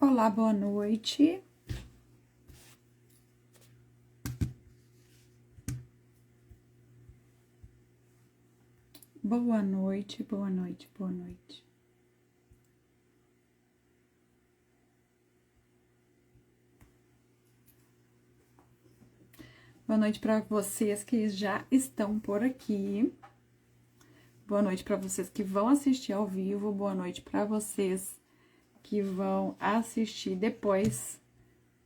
Olá, boa noite. Boa noite, boa noite, boa noite. Boa noite para vocês que já estão por aqui. Boa noite para vocês que vão assistir ao vivo. Boa noite para vocês que vão assistir depois,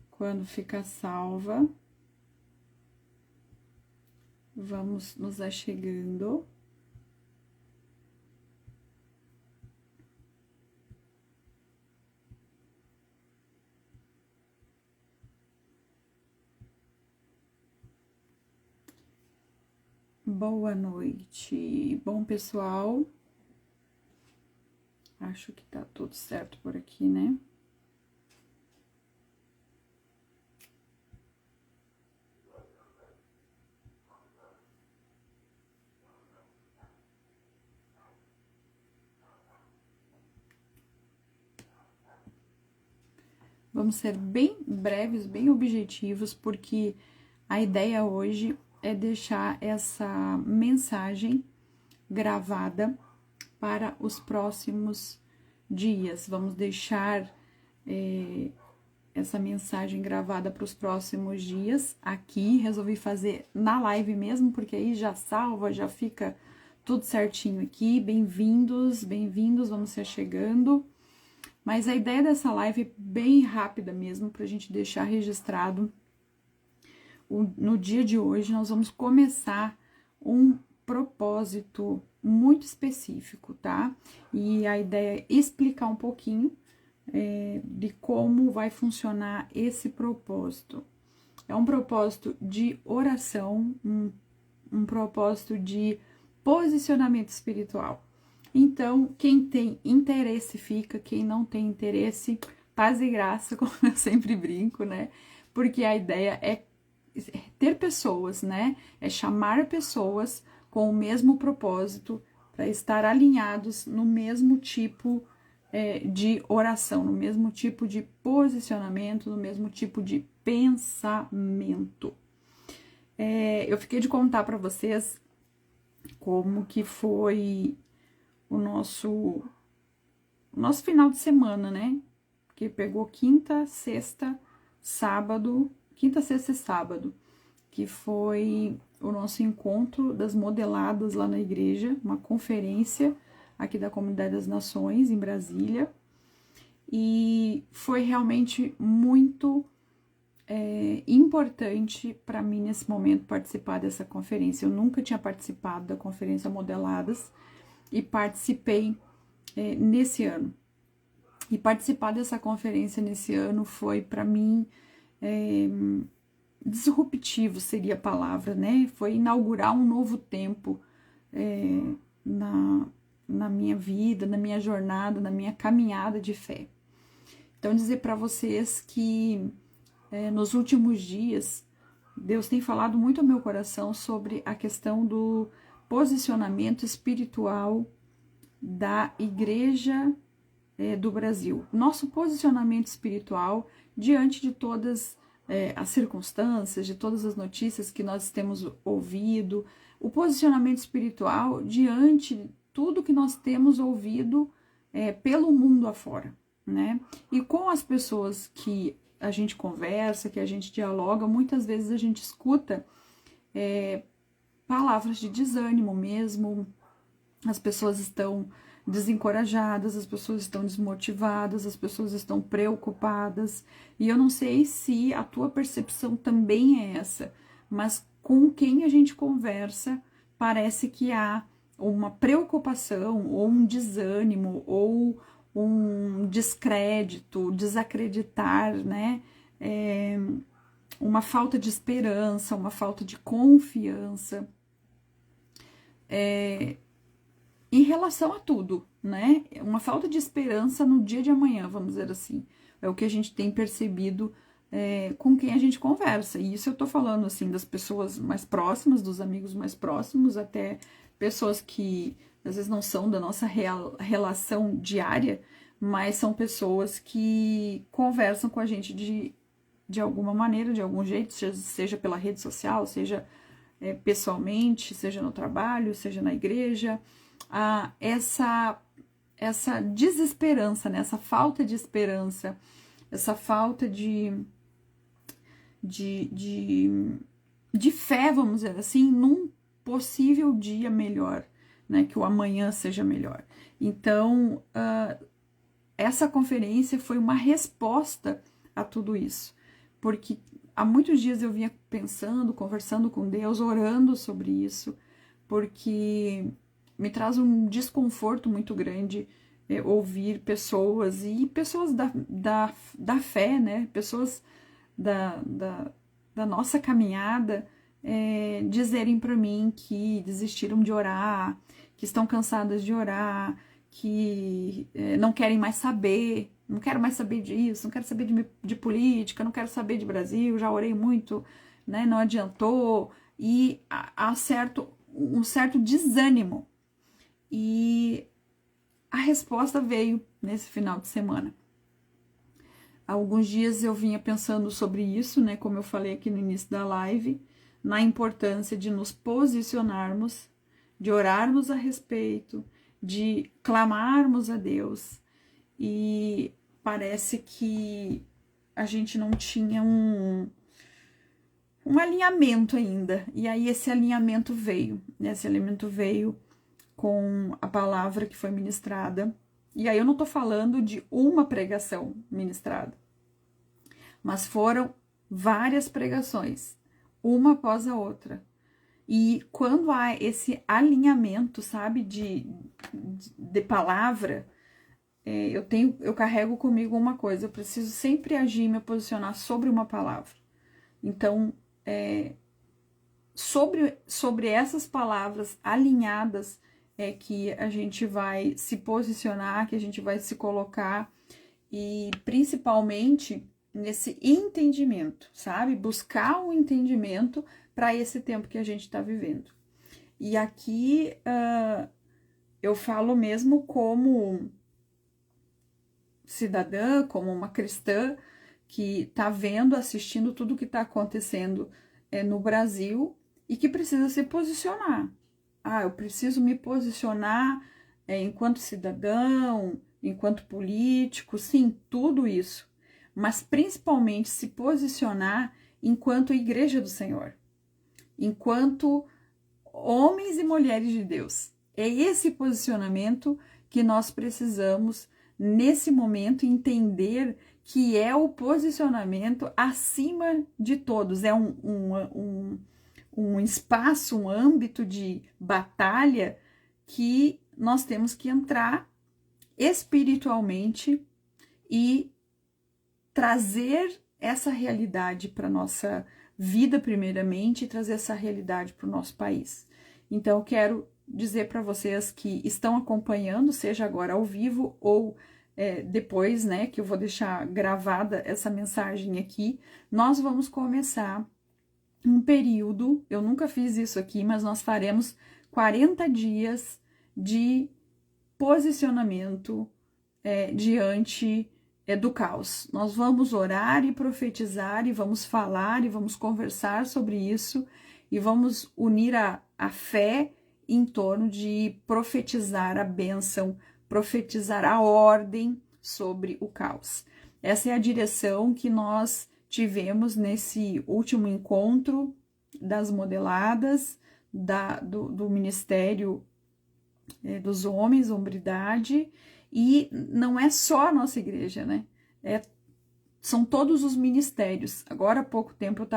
quando ficar salva. Vamos nos achegando. Boa noite. Bom, pessoal, acho que tá tudo certo por aqui, né? Vamos ser bem breves, bem objetivos, porque a ideia hoje é deixar essa mensagem gravada para os próximos dias. Vamos deixar essa mensagem gravada para os próximos dias aqui. Resolvi fazer na live mesmo, porque aí já salva, já fica tudo certinho aqui. Bem-vindos, bem-vindos, vamos se chegando. Mas a ideia dessa live é bem rápida mesmo, para a gente deixar registrado. No dia de hoje, nós vamos começar um propósito muito específico, tá? E a ideia é explicar um pouquinho de como vai funcionar esse propósito. É um propósito de oração, um propósito de posicionamento espiritual. Então, quem tem interesse fica, quem não tem interesse, paz e graça, como eu sempre brinco, né? Porque a ideia é ter pessoas, né? É chamar pessoas com o mesmo propósito para estar alinhados no mesmo tipo de oração, no mesmo tipo de posicionamento, no mesmo tipo de pensamento. Eu fiquei de contar para vocês como que foi o nosso final de semana, né? Que pegou quinta, sexta, sábado, que foi o nosso encontro das modeladas lá na igreja, uma conferência aqui da Comunidade das Nações, em Brasília, e foi realmente muito importante para mim nesse momento participar dessa conferência. Eu nunca tinha participado da conferência Modeladas, e participei nesse ano. E participar dessa conferência nesse ano foi, para mim, disruptivo seria a palavra, né? Foi inaugurar um novo tempo na minha vida, na minha jornada, na minha caminhada de fé. Então, dizer para vocês que nos últimos dias, Deus tem falado muito ao meu coração sobre a questão do posicionamento espiritual da Igreja do Brasil. Nosso posicionamento espiritual diante de todas as circunstâncias, de todas as notícias que nós temos ouvido, o posicionamento espiritual diante de tudo que nós temos ouvido pelo mundo afora, né? E com as pessoas que a gente conversa, que a gente dialoga, muitas vezes a gente escuta palavras de desânimo mesmo. As pessoas estão desencorajadas, as pessoas estão desmotivadas, as pessoas estão preocupadas. E eu não sei se a tua percepção também é essa, mas com quem a gente conversa, parece que há uma preocupação, ou um desânimo, ou um descrédito, desacreditar, né? Uma falta de esperança, uma falta de confiança. Em relação a tudo, né? Uma falta de esperança no dia de amanhã, vamos dizer assim. É o que a gente tem percebido com quem a gente conversa. E isso eu tô falando, assim, das pessoas mais próximas, dos amigos mais próximos, até pessoas que às vezes não são da nossa relação diária, mas são pessoas que conversam com a gente de alguma maneira, de algum jeito, seja pela rede social, seja pessoalmente, seja no trabalho, seja na igreja. Essa desesperança, né? Essa falta de esperança, essa falta de fé, vamos dizer assim, num possível dia melhor, né? Que o amanhã seja melhor. Então, essa conferência foi uma resposta a tudo isso, porque há muitos dias eu vinha pensando, conversando com Deus, orando sobre isso, porque me traz um desconforto muito grande ouvir pessoas, e pessoas da fé, né? Pessoas da nossa caminhada dizerem para mim que desistiram de orar, que estão cansadas de orar, que não querem mais saber, não quero mais saber disso, não quero saber de política, não quero saber de Brasil, já orei muito, né? Não adiantou, e há um certo desânimo. E a resposta veio nesse final de semana. Há alguns dias eu vinha pensando sobre isso, né? Como eu falei aqui no início da live, na importância de nos posicionarmos, de orarmos a respeito, de clamarmos a Deus. E parece que a gente não tinha um alinhamento ainda. E aí esse alinhamento veio, né? Esse alinhamento veio com a palavra que foi ministrada. E aí eu não tô falando de uma pregação ministrada, mas foram várias pregações, uma após a outra. E quando há esse alinhamento, sabe, de palavra, eu carrego comigo uma coisa: eu preciso sempre agir e me posicionar sobre uma palavra. Então, sobre essas palavras alinhadas, que a gente vai se posicionar, que a gente vai se colocar, e principalmente nesse entendimento, sabe? Buscar um entendimento para esse tempo que a gente está vivendo. E aqui eu falo mesmo como cidadã, como uma cristã que está vendo, assistindo tudo que está acontecendo no Brasil e que precisa se posicionar. Eu preciso me posicionar enquanto cidadão, enquanto político, sim, tudo isso. Mas principalmente se posicionar enquanto igreja do Senhor, enquanto homens e mulheres de Deus. É esse posicionamento que nós precisamos nesse momento entender, que é o posicionamento acima de todos. É um espaço, um âmbito de batalha que nós temos que entrar espiritualmente e trazer essa realidade para a nossa vida primeiramente, e trazer essa realidade para o nosso país. Então, eu quero dizer para vocês que estão acompanhando, seja agora ao vivo ou depois, né, que eu vou deixar gravada essa mensagem aqui, nós vamos começar um período, eu nunca fiz isso aqui, mas nós faremos 40 dias de posicionamento diante do caos. Nós vamos orar e profetizar, e vamos falar, e vamos conversar sobre isso, e vamos unir a fé em torno de profetizar a bênção, profetizar a ordem sobre o caos. Essa é a direção que nós tivemos nesse último encontro das modeladas, do Ministério dos Homens, Hombridade, e não é só a nossa igreja, né? São todos os ministérios. Agora há pouco tempo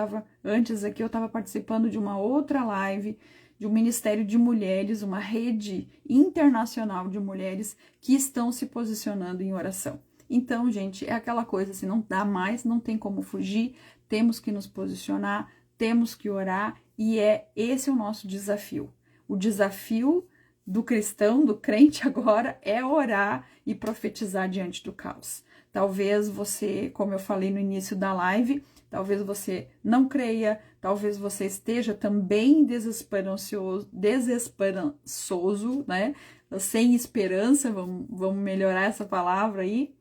antes aqui eu estava participando de uma outra live, de um ministério de mulheres, uma rede internacional de mulheres que estão se posicionando em oração. Então, gente, é aquela coisa assim, não dá mais, não tem como fugir, temos que nos posicionar, temos que orar, e esse é o nosso desafio. O desafio do cristão, do crente agora, é orar e profetizar diante do caos. Talvez você, como eu falei no início da live, talvez você não creia, talvez você esteja também desesperançoso, né? sem esperança, vamos melhorar essa palavra aí,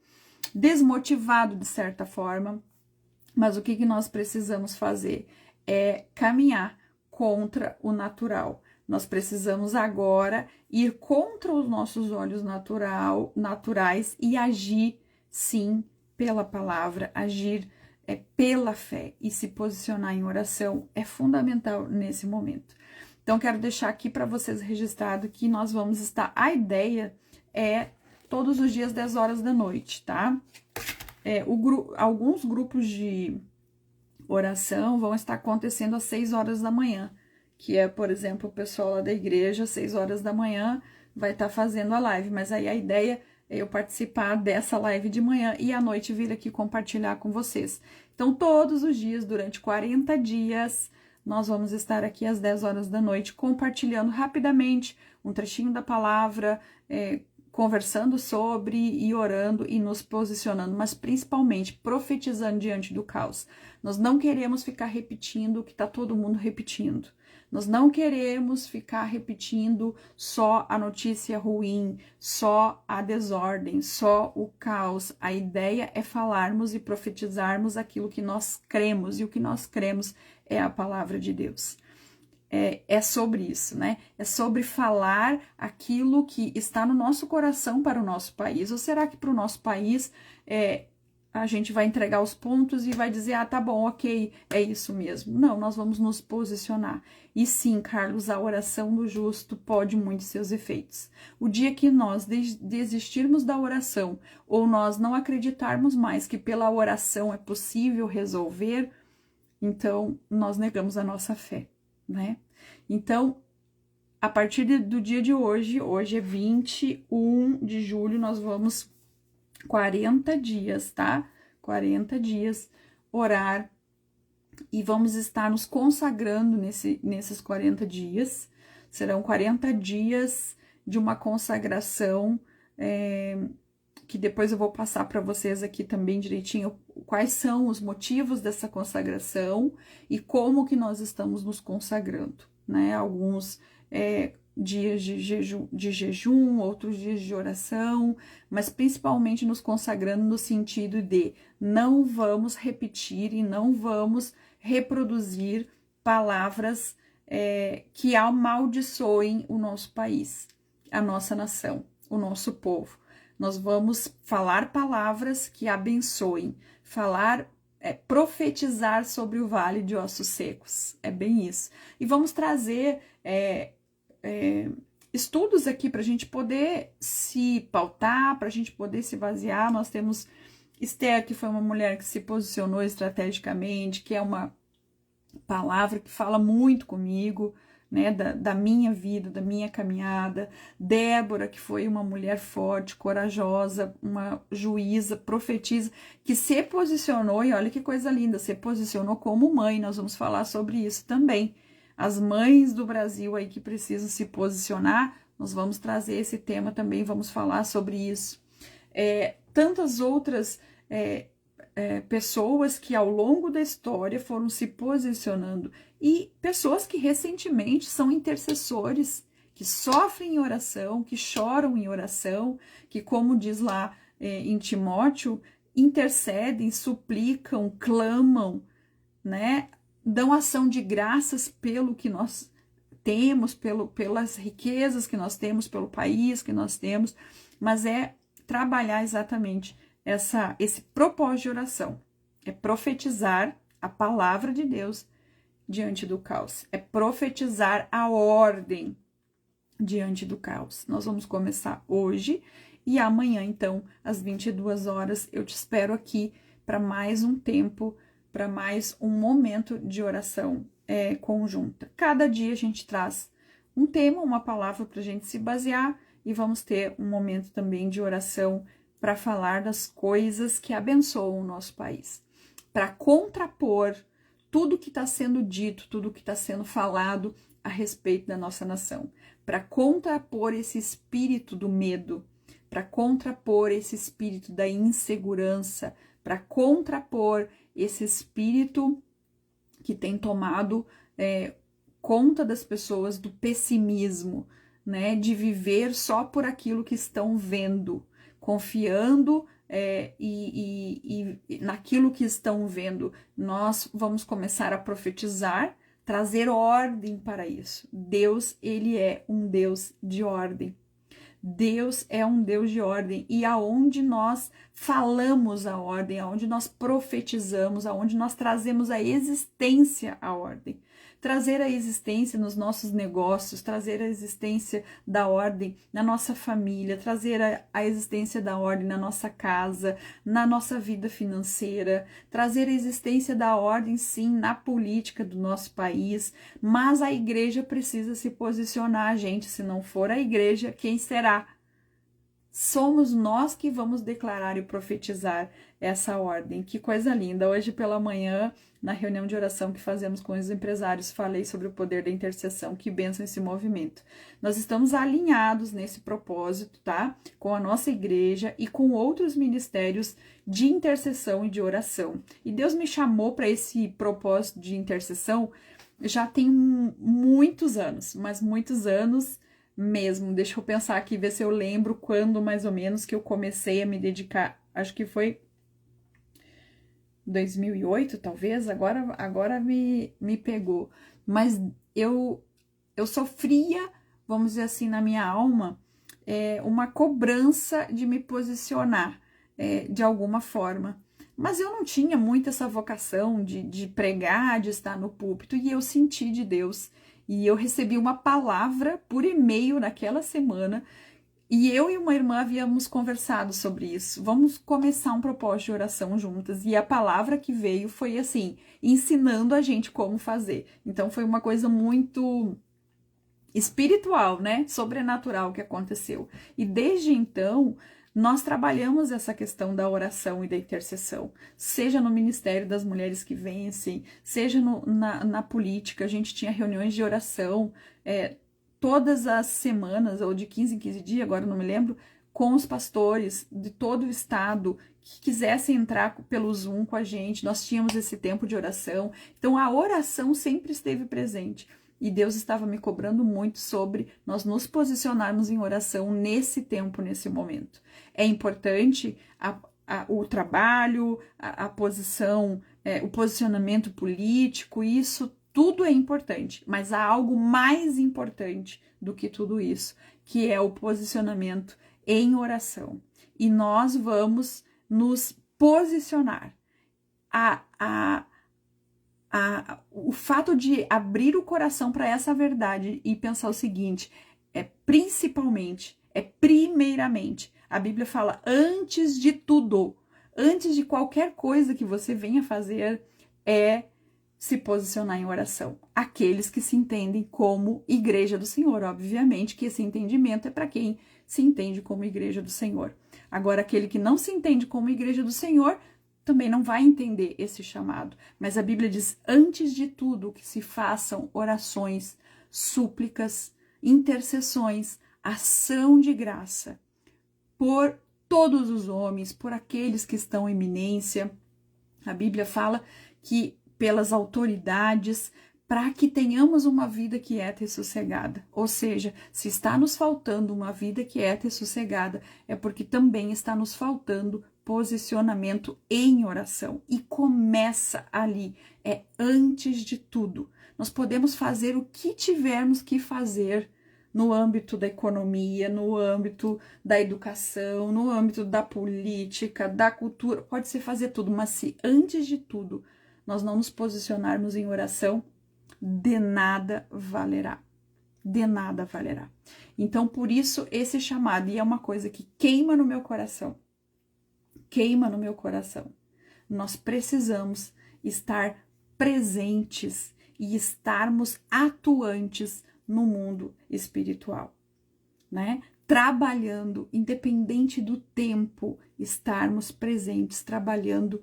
desmotivado de certa forma, mas o que nós precisamos fazer? É caminhar contra o natural. Nós precisamos agora ir contra os nossos olhos naturais e agir, sim, pela palavra, agir pela fé e se posicionar em oração é fundamental nesse momento. Então, quero deixar aqui para vocês registrado que nós vamos estar. A ideia é todos os dias, 10 horas da noite, tá? Alguns grupos de oração vão estar acontecendo às 6 horas da manhã, que é, por exemplo, o pessoal lá da igreja, às 6 horas da manhã, vai estar fazendo a live. Mas aí a ideia é eu participar dessa live de manhã e à noite vir aqui compartilhar com vocês. Então, todos os dias, durante 40 dias, nós vamos estar aqui às 10 horas da noite, compartilhando rapidamente um trechinho da palavra, conversando sobre e orando e nos posicionando, mas principalmente profetizando diante do caos. Nós não queremos ficar repetindo o que está todo mundo repetindo. Nós não queremos ficar repetindo só a notícia ruim, só a desordem, só o caos. A ideia é falarmos e profetizarmos aquilo que nós cremos, e o que nós cremos é a palavra de Deus. É sobre isso, né? É sobre falar aquilo que está no nosso coração para o nosso país. Ou será que para o nosso país a gente vai entregar os pontos e vai dizer, tá bom, ok, é isso mesmo? Não, nós vamos nos posicionar. E sim, Carlos, a oração do justo pode muito seus efeitos. O dia que nós desistirmos da oração, ou nós não acreditarmos mais que pela oração é possível resolver, então nós negamos a nossa fé, né? Então, a partir do dia de hoje é 21 de julho, nós vamos 40 dias, tá? 40 dias orar e vamos estar nos consagrando nesses 40 dias. Serão 40 dias de uma consagração, que depois eu vou passar para vocês aqui também direitinho quais são os motivos dessa consagração e como que nós estamos nos consagrando, né? Alguns dias de jejum, outros dias de oração, mas principalmente nos consagrando no sentido de não vamos repetir e não vamos reproduzir palavras que amaldiçoem o nosso país, a nossa nação, o nosso povo. Nós vamos falar palavras que abençoem, profetizar sobre o vale de ossos secos, é bem isso. E vamos trazer estudos aqui para a gente poder se pautar, para a gente poder se basear. Nós temos Esther, que foi uma mulher que se posicionou estrategicamente, que é uma palavra que fala muito comigo, né, da minha vida, da minha caminhada. Débora, que foi uma mulher forte, corajosa, uma juíza, profetisa, que se posicionou, e olha que coisa linda, se posicionou como mãe. Nós vamos falar sobre isso também. As mães do Brasil aí que precisam se posicionar, nós vamos trazer esse tema também, vamos falar sobre isso. Tantas outras pessoas que ao longo da história foram se posicionando e pessoas que recentemente são intercessores, que sofrem em oração, que choram em oração, que, como diz lá em Timóteo, intercedem, suplicam, clamam, né? Dão ação de graças pelo que nós temos, pelas riquezas que nós temos, pelo país que nós temos, mas é trabalhar exatamente esse propósito de oração, é profetizar a palavra de Deus diante do caos, é profetizar a ordem diante do caos. Nós vamos começar hoje e amanhã, então, às 22 horas, eu te espero aqui para mais um tempo, para mais um momento de oração conjunta. Cada dia a gente traz um tema, uma palavra para a gente se basear e vamos ter um momento também de oração para falar das coisas que abençoam o nosso país, para contrapor tudo que está sendo dito, tudo que está sendo falado a respeito da nossa nação, para contrapor esse espírito do medo, para contrapor esse espírito da insegurança, para contrapor esse espírito que tem tomado conta das pessoas, do pessimismo, né, de viver só por aquilo que estão vendo, confiando e naquilo que estão vendo. Nós vamos começar a profetizar, trazer ordem para isso. Deus, ele é um Deus de ordem. Deus é um Deus de ordem, e aonde nós falamos a ordem, aonde nós profetizamos, aonde nós trazemos à existência a ordem. Trazer a existência nos nossos negócios, trazer a existência da ordem na nossa família, trazer a existência da ordem na nossa casa, na nossa vida financeira, trazer a existência da ordem, sim, na política do nosso país, mas a igreja precisa se posicionar, gente. Se não for a igreja, quem será? Somos nós que vamos declarar e profetizar essa ordem. Que coisa linda! Hoje pela manhã, na reunião de oração que fazemos com os empresários, falei sobre o poder da intercessão. Que bênção esse movimento. Nós estamos alinhados nesse propósito, tá? Com a nossa igreja e com outros ministérios de intercessão e de oração. E Deus me chamou para esse propósito de intercessão já tem muitos anos, mas muitos anos mesmo. Deixa eu pensar aqui, ver se eu lembro quando mais ou menos que eu comecei a me dedicar. Acho que foi 2008, talvez. Agora me pegou. Mas eu sofria, vamos dizer assim, na minha alma, uma cobrança de me posicionar de alguma forma. Mas eu não tinha muito essa vocação de pregar, de estar no púlpito, e eu senti de Deus. E eu recebi uma palavra por e-mail naquela semana, e eu e uma irmã havíamos conversado sobre isso. Vamos começar um propósito de oração juntas. E a palavra que veio foi assim, ensinando a gente como fazer. Então foi uma coisa muito espiritual, né? Sobrenatural que aconteceu. E desde então, nós trabalhamos essa questão da oração e da intercessão, seja no Ministério das Mulheres que Vencem, seja na política. A gente tinha reuniões de oração todas as semanas, ou de 15 em 15 dias, agora não me lembro, com os pastores de todo o estado que quisessem entrar pelo Zoom com a gente. Nós tínhamos esse tempo de oração. Então a oração sempre esteve presente. E Deus estava me cobrando muito sobre nós nos posicionarmos em oração nesse tempo, nesse momento. É importante o trabalho, a posição, o posicionamento político, isso tudo é importante, mas há algo mais importante do que tudo isso, que é o posicionamento em oração. E nós vamos nos posicionar. O fato de abrir o coração para essa verdade e pensar o seguinte, primeiramente, a Bíblia fala antes de tudo, antes de qualquer coisa que você venha fazer, se posicionar em oração. Aqueles que se entendem como igreja do Senhor, obviamente que esse entendimento é para quem se entende como igreja do Senhor. Agora, aquele que não se entende como igreja do Senhor, também não vai entender esse chamado. Mas a Bíblia diz, antes de tudo, que se façam orações, súplicas, intercessões, ação de graça, por todos os homens, por aqueles que estão em eminência. A Bíblia fala que pelas autoridades, para que tenhamos uma vida quieta e sossegada. Ou seja, se está nos faltando uma vida quieta e sossegada, é porque também está nos faltando posicionamento em oração. E começa ali, antes de tudo. Nós podemos fazer o que tivermos que fazer no âmbito da economia, no âmbito da educação, no âmbito da política, da cultura, pode-se fazer tudo, mas se antes de tudo nós não nos posicionarmos em oração, de nada valerá. De nada valerá. Então, por isso, esse chamado, e é uma coisa que queima no meu coração. Queima no meu coração. Nós precisamos estar presentes e estarmos atuantes no mundo espiritual, né? Trabalhando, independente do tempo, estarmos presentes, trabalhando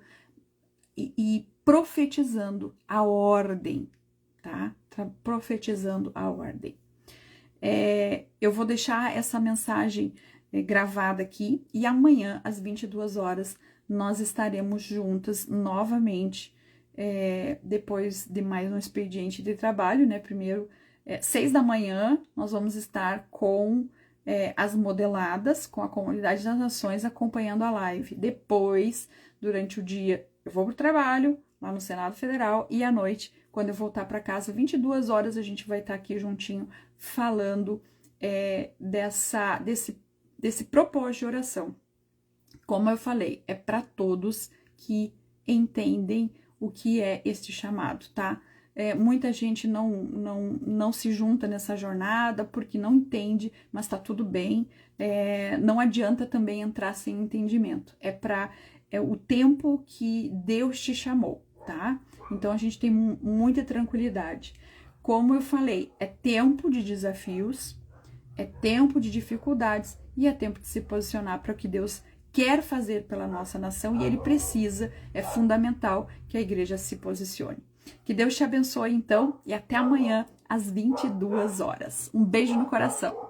e profetizando a ordem, tá? Profetizando a ordem. Eu vou deixar essa mensagem gravada aqui e amanhã, às 22 horas, nós estaremos juntas novamente, depois de mais um expediente de trabalho, né? Primeiro 6 da manhã, nós vamos estar com as modeladas, com a Comunidade das Nações, acompanhando a live. Depois, durante o dia, eu vou para o trabalho, lá no Senado Federal, e à noite, quando eu voltar para casa, 22 horas, a gente vai estar aqui juntinho, falando desse propósito de oração. Como eu falei, é para todos que entendem o que é este chamado, tá? Muita gente não se junta nessa jornada porque não entende, mas tá tudo bem. Não adianta também entrar sem entendimento. É o tempo que Deus te chamou, tá? Então a gente tem muita tranquilidade. Como eu falei, é tempo de desafios, é tempo de dificuldades e é tempo de se posicionar para o que Deus quer fazer pela nossa nação, e ele precisa, é fundamental que a igreja se posicione. Que Deus te abençoe, então, e até amanhã, às 22 horas. Um beijo no coração.